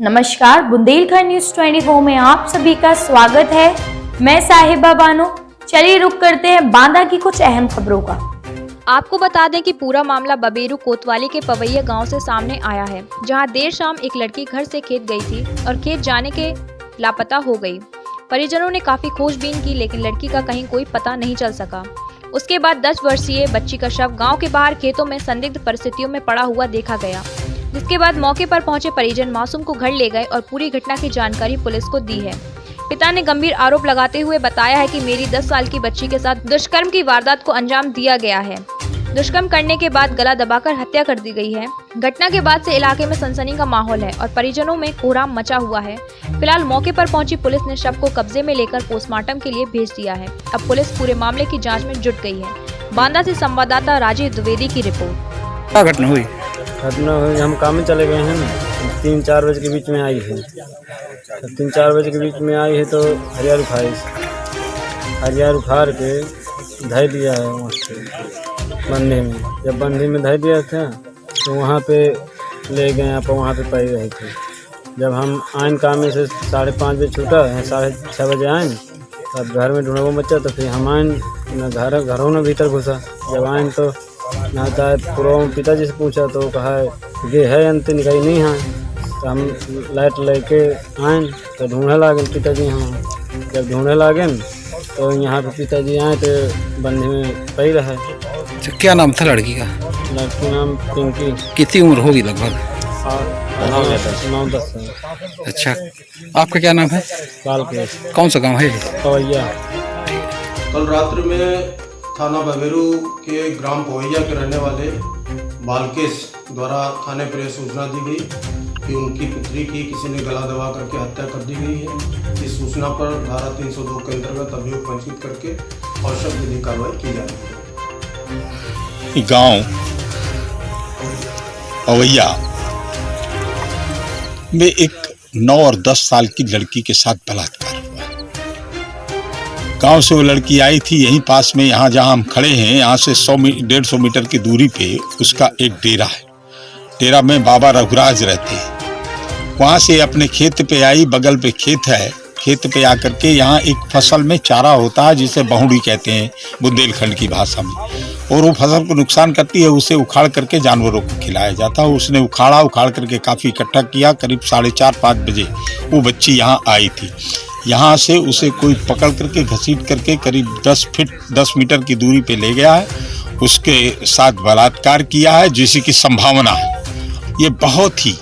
नमस्कार, बुंदेलखंड न्यूज 24 में आप सभी का स्वागत है। मैं साहिबा बानो। चलिए रुक करते हैं बांदा की कुछ अहम खबरों का। आपको बता दें कि पूरा मामला बबेरू कोतवाली के पवैया गांव से सामने आया है, जहां देर शाम एक लड़की घर से खेत गई थी और खेत जाने के लापता हो गई। परिजनों ने काफी खोजबीन की, लेकिन लड़की का कहीं कोई पता नहीं चल सका। उसके बाद 10 वर्षीय बच्ची का शव गांव के बाहर खेतों में संदिग्ध परिस्थितियों में पड़ा हुआ देखा गया, जिसके बाद मौके पर पहुंचे परिजन मासूम को घर ले गए और पूरी घटना की जानकारी पुलिस को दी है। पिता ने गंभीर आरोप लगाते हुए बताया है कि मेरी 10 साल की बच्ची के साथ दुष्कर्म की वारदात को अंजाम दिया गया है। दुष्कर्म करने के बाद गला दबाकर हत्या कर दी गई है। घटना के बाद से इलाके में सनसनी का माहौल है और परिजनों में कोहराम मचा हुआ है। फिलहाल मौके पर पहुंची पुलिस ने शव को कब्जे में लेकर पोस्टमार्टम के लिए भेज दिया है। अब पुलिस पूरे मामले की जाँच में जुट गई है। बांदा से संवाददाता राजीव द्विवेदी की रिपोर्ट। क्या घटना हुई? हम काम में चले गए हैं ना, 3-4 बजे के बीच में आई है। 3-4 बजे के बीच में आई है तो हरियार उखाड़ के धै दिया है वहाँ से बंधे में। जब बंधे में धै दिया था तो वहाँ पे ले गए, आप वहाँ पे पड़े रहे थे। जब हम आइन काम में से 5:30 बजे छूटा है, 6:30 बजे आइन, तब घर में ढूंढो मचा तो फिर हम आइन घरों में भीतर घुसा। जब आइन तो नहाता है पूरा पिताजी से पूछा तो कहा ये है अंत निकाई नहीं है। तो हम लाइट लेके आए तो ढूंढे लागन पिताजी। हम जब ढूंढे लागन तो यहाँ पे पिताजी आए तो बंधे में पड़ी रहे। अच्छा, क्या नाम था लड़की का? लड़की नाम पिंकी। कितनी उम्र होगी लगभग? 9-10 साल। अच्छा, आपका क्या नाम है? बालकेश। कौन सा गांव है? पवैया। कल रात्रि में थाना बबेरू के ग्राम पवैया के रहने वाले बालकेश द्वारा थाने पर सूचना दी गई कि उनकी पुत्री की किसी ने गला दबा करके हत्या कर दी गई है। इस सूचना पर धारा 302 के अंतर्गत अभियोग पंजीकृत करके आवश्यक विधि कार्रवाई की जा रही है। गांव पवैया में एक 9 और 10 साल की लड़की के साथ बलात्कार हुआ। गांव से वो लड़की आई थी, यहीं पास में, यहाँ जहाँ हम खड़े हैं, यहाँ से 100-150 मीटर की दूरी पे उसका एक डेरा है। डेरा में बाबा रघुराज रहते हैं। वहाँ से अपने खेत पे आई, बगल पे खेत है। खेत पे आकर के यहाँ एक फसल में चारा होता है जिसे बहुड़ी कहते हैं बुंदेलखंड की भाषा में, और वो फसल को नुकसान करती है। उसे उखाड़ करके जानवरों को खिलाया जाता है। उसने उखाड़ करके काफ़ी इकट्ठा किया। करीब 4:30-5 बजे वो बच्ची यहाँ आई थी। यहाँ से उसे कोई पकड़ करके घसीट करके करीब 10 मीटर की दूरी पे ले गया है। उसके साथ बलात्कार किया है, जिसकी संभावना है। ये बहुत ही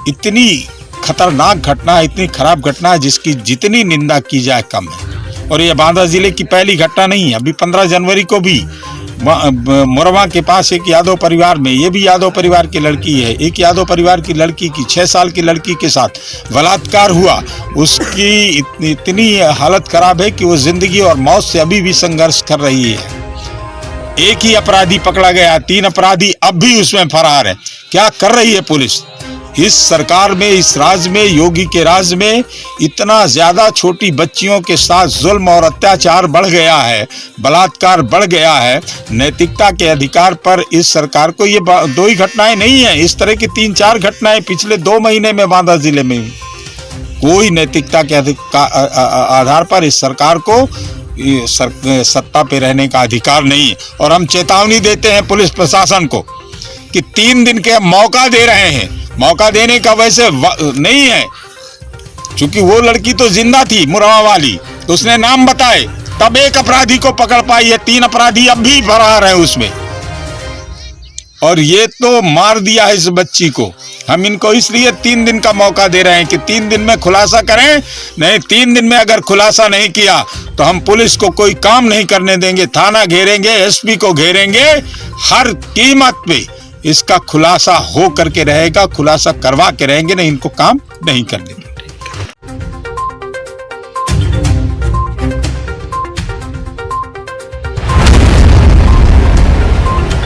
इतनी खतरनाक घटना है, इतनी खराब घटना है, जिसकी जितनी निंदा की जाए कम है। और ये बांदा जिले की पहली घटना नहीं है। अभी 15 जनवरी को भी मोरवा के पास एक यादव परिवार में, ये भी यादव परिवार की लड़की है, एक यादव परिवार की लड़की की 6 साल की लड़की के साथ बलात्कार हुआ। उसकी इतनी हालत खराब है कि वो जिंदगी और मौत से अभी भी संघर्ष कर रही है। एक ही अपराधी पकड़ा गया, 3 अपराधी अब भी उसमें फरार है। क्या कर रही है पुलिस? इस सरकार में, इस राज्य में, योगी के राज्य में इतना ज्यादा छोटी बच्चियों के साथ जुल्म और अत्याचार बढ़ गया है, बलात्कार बढ़ गया है। नैतिकता के अधिकार पर इस सरकार को, ये 2 ही घटनाएं नहीं है, इस तरह की 3-4 घटनाएं पिछले 2 महीने में बांदा जिले में। कोई नैतिकता के आधार पर इस सरकार को सत्ता पे रहने का अधिकार नहीं है। और हम चेतावनी देते हैं पुलिस प्रशासन को कि 3 दिन के मौका दे रहे हैं। मौका देने का वैसे नहीं है, क्योंकि वो लड़की तो जिंदा थी मुरवा वाली, तो उसने नाम बताए, तब एक अपराधी को पकड़ पाई है। 3 अपराधी अब भी फरार हैं उसमें, और ये तो मार दिया है इस बच्ची को। हम इनको इसलिए 3 दिन का मौका दे रहे हैं कि 3 दिन में खुलासा करें। नहीं, 3 दिन में अगर खुलासा नहीं किया तो हम पुलिस को कोई काम नहीं करने देंगे। थाना घेरेंगे, एसपी को घेरेंगे, हर कीमत पे इसका खुलासा हो करके रहेगा। खुलासा करवा के रहेंगे, नहीं इनको काम नहीं करने देंगे।